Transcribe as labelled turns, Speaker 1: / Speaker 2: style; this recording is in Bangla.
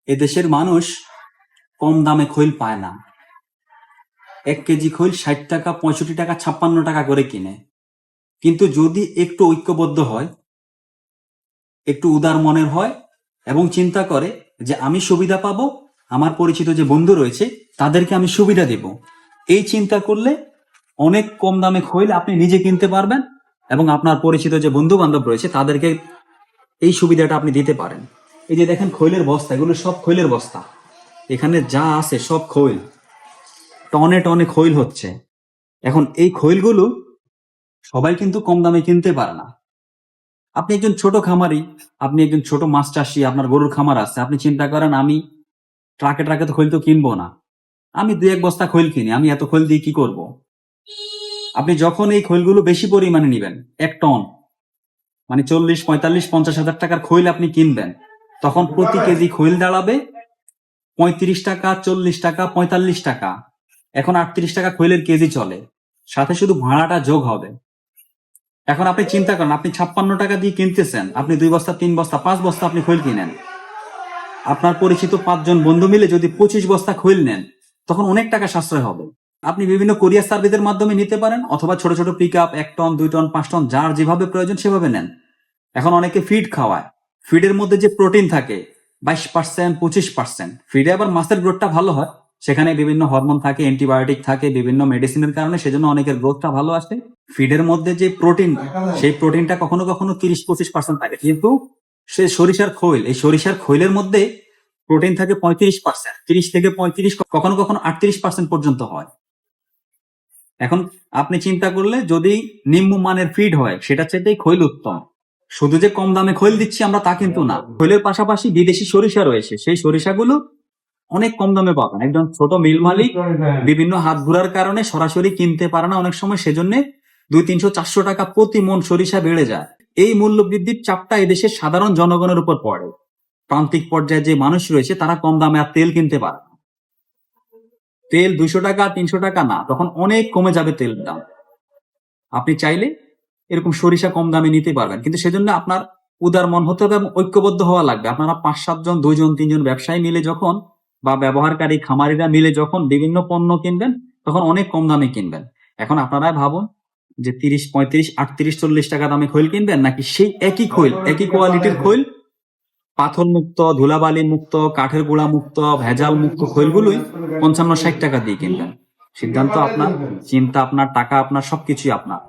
Speaker 1: এদেশের মানুষ কম দামে খৈল পায় না। 1 কেজি খৈল 60 টাকা, 65 টাকা, 56 টাকা করে কিনে। কিন্তু যদি একটু ঐক্যবদ্ধ হয়, একটু উদার মনের হয় এবং চিন্তা করে যে আমি সুবিধা পাবো, আমার পরিচিত যে বন্ধু রয়েছে তাদেরকে আমি সুবিধা দেব, এই চিন্তা করলে অনেক কম দামে খৈল আপনি নিজে কিনতে পারবেন এবং আপনার পরিচিত যে বন্ধু বান্ধব রয়েছে তাদেরকে এই সুবিধাটা আপনি দিতে পারেন। এই যে দেখেন খৈলের বস্তা, এগুলো সব খৈলের বস্তা। এখানে যা আছে সব খৈল, টনে টনে খৈল হচ্ছে। এখন এই খৈলগুলো সবাই কিন্তু কম দামে কিনতে পারে না। আপনি একজন ছোট খামারি, আপনি একজন ছোট মাছ চাষি, আপনার গরুর খামার আছে, আপনি চিন্তা করেন আমি ট্রাকে ট্রাকে তো খৈল তো কিনবো না, আমি 2-1 বস্তা খৈল কিনি, আমি এত খৈল দিয়ে কি করব। আপনি যখন এই খৈলগুলো বেশি পরিমাণে নিবেন, 1 টন মানে 40, 45, 50 হাজার টাকার খৈল আপনি কিনবেন, তখন প্রতি কেজি খৈল দাঁড়াবে 35 টাকা, 40 টাকা, 45 টাকা। এখন 38 টাকা খৈলের কেজি চলে, সাথে শুধু ভাড়াটা যোগ হবে। এখন আপনি চিন্তা করেন, আপনি 56 টাকা দিয়ে কিনতেছেন, আপনি 2 বস্তা, 3 বস্তা, 5 বস্তা আপনি খৈল কিনেন, আপনার পরিচিত 5 জন বন্ধু মিলে যদি 25 বস্তা খৈল নেন, তখন অনেক টাকা সাশ্রয় হবে। আপনি বিভিন্ন কোরিয়ার সার্ভিসের মাধ্যমে নিতে পারেন, অথবা ছোট ছোট pick up 1 ton, 2 ton, 5 ton, যার যেভাবে প্রয়োজন সেভাবে নেন। এখন অনেকে ফিড খাওয়ায়, ফিডের মধ্যে যে প্রোটিন থাকে 22%, 25%। ফিডে আবার মাছের গ্রোথটা ভালো হয়, সেখানে বিভিন্ন হরমোন থাকে, অ্যান্টিবায়োটিক থাকে, বিভিন্ন মেডিসিনের কারণে, সেজন্য অনেকের গ্রোথটা ভালো আসে। ফিডের মধ্যে যে প্রোটিন, সেই প্রোটিনটা কখনো কখনো 30-25% থাকে। কিন্তু সে সরিষার খৈল, এই সরিষার খৈলের মধ্যে প্রোটিন থাকে 35%, 30 থেকে 35, কখনো কখনো 38% পর্যন্ত হয়। এখন আপনি চিন্তা করলে যদি নিম্নমানের ফিড হয়, সেটা চাইতেই খৈল উত্তম। শুধু যে কম দামে খৈল দিচ্ছি আমরা তা কিন্তু না, খৈলের পাশাপাশি বিদেশি সরিষা রয়েছে, সেই সরিষাগুলো অনেক কম দামে পাবেন। একজন ছোট মিল মালিক বিভিন্ন হাত ঘোরার কারণে সরাসরি কিনতে পারে না অনেক সময়, সেজন্য 200-300-400 টাকা প্রতি মন সরিষা বেড়ে যায়। এই মূল্য বৃদ্ধির চাপটা এদেশের সাধারণ জনগণের উপর পড়ে। প্রান্তিক পর্যায়ে যে মানুষ রয়েছে তারা কম দামে আর তেল কিনতে পারে না। তেল 200 টাকা, 300 টাকা না, তখন অনেক কমে যাবে তেলের দাম। আপনি চাইলে এরকম সরিষা কম দামে নিতে পারবেন, কিন্তু সেজন্য আপনার উদার মন হতে হবে এবং ঐক্যবদ্ধ হওয়া লাগবে। আপনারা 5-7 জন, 2 জন, 3 জন ব্যবসায়ী মিলে যখন, বা ব্যবহারকারী খামারিরা মিলে যখন বিভিন্ন পণ্য কিনবেন, তখন অনেক কম দামে কিনবেন। এখন আপনারা ভাবুন যে 30, 35, 38, 40 টাকা দামে খৈল কিনবেন, নাকি সেই একই খৈল, একই কোয়ালিটির খৈল, পাথর মুক্ত, ধুলাবালি মুক্ত, কাঠের গুঁড়া মুক্ত, ভেজাল মুক্ত খৈলগুলোই 55-60 টাকা দিয়ে কিনবেন। সিদ্ধান্ত আপনার, চিন্তা আপনার, টাকা আপনার, সবকিছুই আপনার।